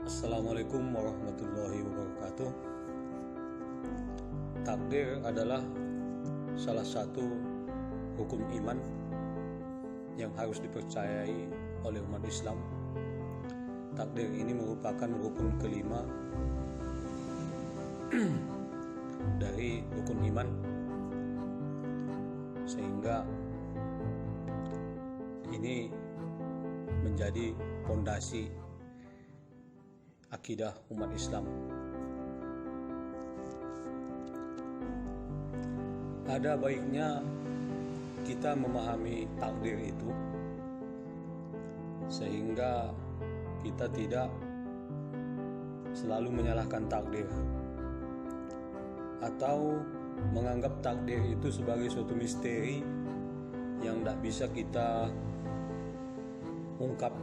Assalamualaikum warahmatullahi wabarakatuh. Takdir adalah salah satu hukum iman yang harus dipercayai oleh umat Islam. Takdir ini merupakan rukun kelima dari rukun iman, sehingga ini menjadi fondasi akidah umat Islam. Ada baiknya kita memahami takdir itu sehingga kita tidak selalu menyalahkan takdir atau menganggap takdir itu sebagai suatu misteri yang tidak bisa kita ungkap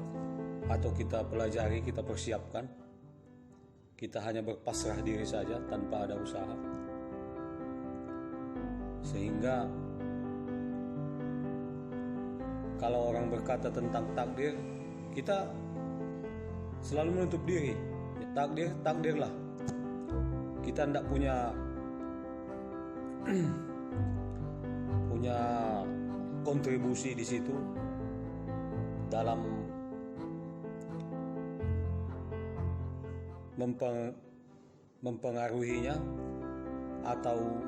atau kita pelajari, kita persiapkan. Kita hanya berpasrah diri saja tanpa ada usaha. Sehingga kalau orang berkata tentang takdir, kita selalu menutup diri. Ya, takdirlah. Kita tidak punya kontribusi di situ dalam mempengaruhinya atau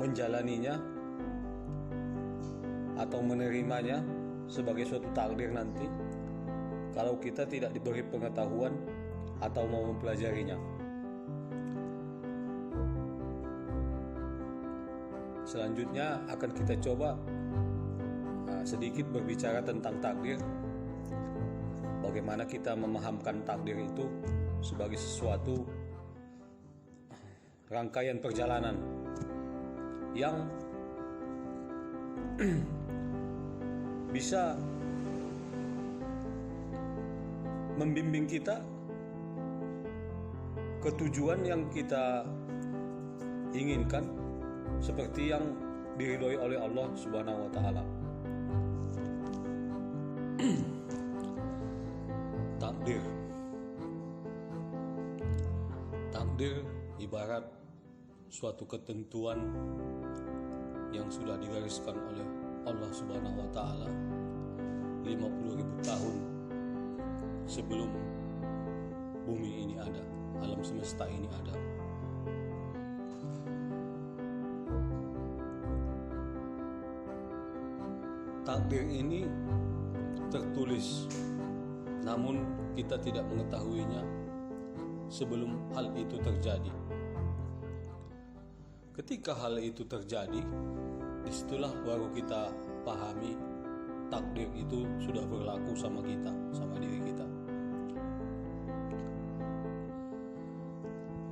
menjalaninya atau menerimanya sebagai suatu takdir nanti kalau kita tidak diberi pengetahuan atau mau mempelajarinya. Selanjutnya akan kita coba sedikit berbicara tentang takdir, bagaimana kita memahamkan takdir itu sebagai sesuatu rangkaian perjalanan yang bisa membimbing kita ke tujuan yang kita inginkan, seperti yang diridhoi oleh Allah Subhanahu wa taala. Takdir ibarat suatu ketentuan yang sudah digariskan oleh Allah Subhanahu wa taala 50.000 tahun sebelum bumi ini ada, alam semesta ini ada. Takdir ini tertulis, namun kita tidak mengetahuinya sebelum hal itu terjadi. Ketika hal itu terjadi, disitulah baru kita pahami takdir itu sudah berlaku sama kita, sama diri kita.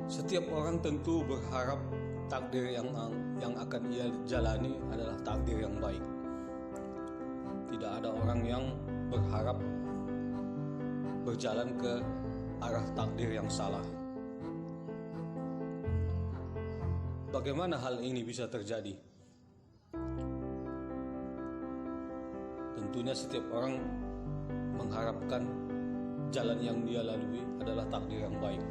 Setiap orang tentu berharap takdir yang akan ia jalani adalah takdir yang baik. Tidak ada orang yang berharap berjalan ke arah takdir yang salah. Bagaimana hal ini bisa terjadi? Tentunya setiap orang mengharapkan jalan yang dia lalui adalah takdir yang baik.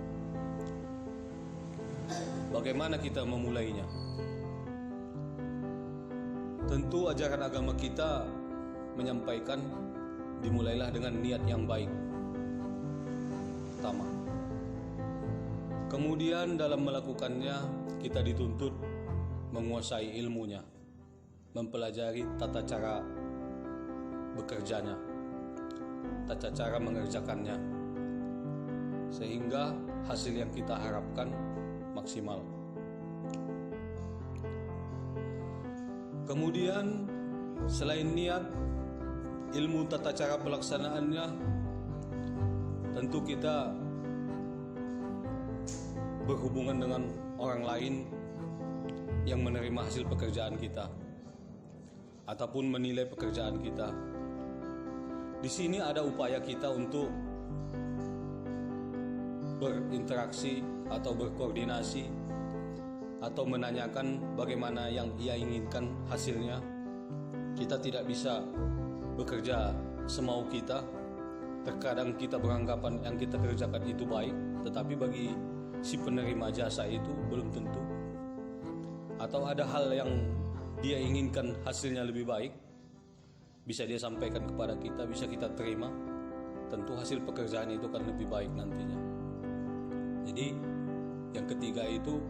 Bagaimana kita memulainya? Tentu ajaran agama kita menyampaikan dimulailah dengan niat yang baik pertama. Kemudian dalam melakukannya kita dituntut menguasai ilmunya, mempelajari tata cara bekerjanya, tata cara mengerjakannya, sehingga hasil yang kita harapkan maksimal. Kemudian selain niat, ilmu tata cara pelaksanaannya, tentu kita berhubungan dengan orang lain yang menerima hasil pekerjaan kita ataupun menilai pekerjaan kita. Di sini ada upaya kita untuk berinteraksi atau berkoordinasi atau menanyakan bagaimana yang ia inginkan hasilnya. Kita tidak bisa bekerja semau kita, terkadang kita beranggapan yang kita kerjakan itu baik, tetapi bagi si penerima jasa itu belum tentu. Atau ada hal yang dia inginkan hasilnya lebih baik, bisa dia sampaikan kepada kita, bisa kita terima. Tentu hasil pekerjaan itu kan lebih baik nantinya. Jadi yang ketiga itu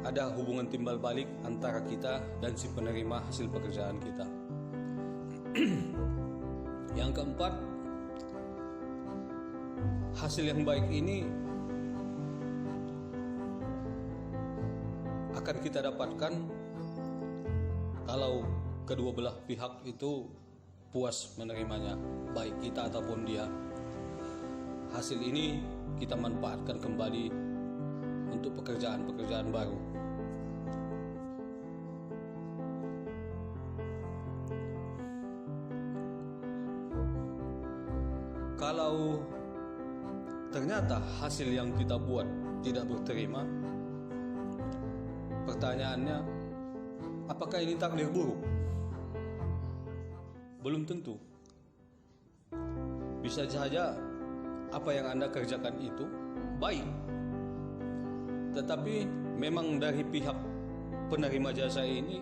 ada hubungan timbal balik antara kita dan si penerima hasil pekerjaan kita. Yang keempat, hasil yang baik ini akan kita dapatkan kalau kedua belah pihak itu puas menerimanya, baik kita ataupun dia. Hasil ini kita manfaatkan kembali untuk pekerjaan-pekerjaan baru. Kalau ternyata hasil yang kita buat tidak berterima, pertanyaannya, apakah ini takdir buruk? Belum tentu. Bisa saja apa yang Anda kerjakan itu baik, tetapi memang dari pihak penerima jasa ini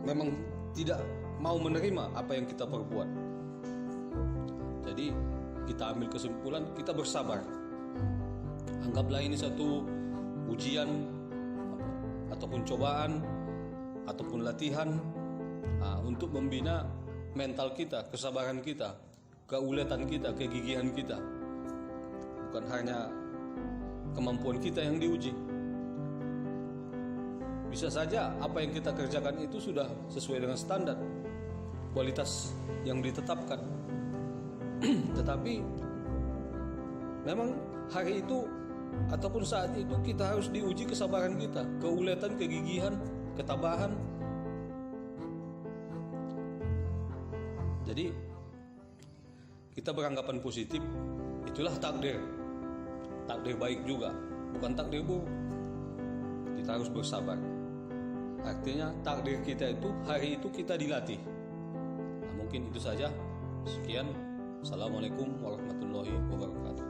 memang tidak mau menerima apa yang kita perbuat. Jadi kita ambil kesimpulan, kita bersabar. Anggaplah ini satu ujian ataupun cobaan ataupun latihan untuk membina mental kita, kesabaran kita, keuletan kita, kegigihan kita. Bukan hanya kemampuan kita yang diuji. Bisa saja apa yang kita kerjakan itu sudah sesuai dengan standar kualitas yang ditetapkan. Tetapi memang hari itu ataupun saat itu kita harus diuji kesabaran kita, keuletan, kegigihan, ketabahan. Jadi kita beranggapan positif, itulah takdir. Takdir baik juga, bukan takdir buruk. Kita harus bersabar. Artinya takdir kita itu hari itu kita dilatih. Mungkin itu saja. Sekian. Assalamualaikum warahmatullahi wabarakatuh.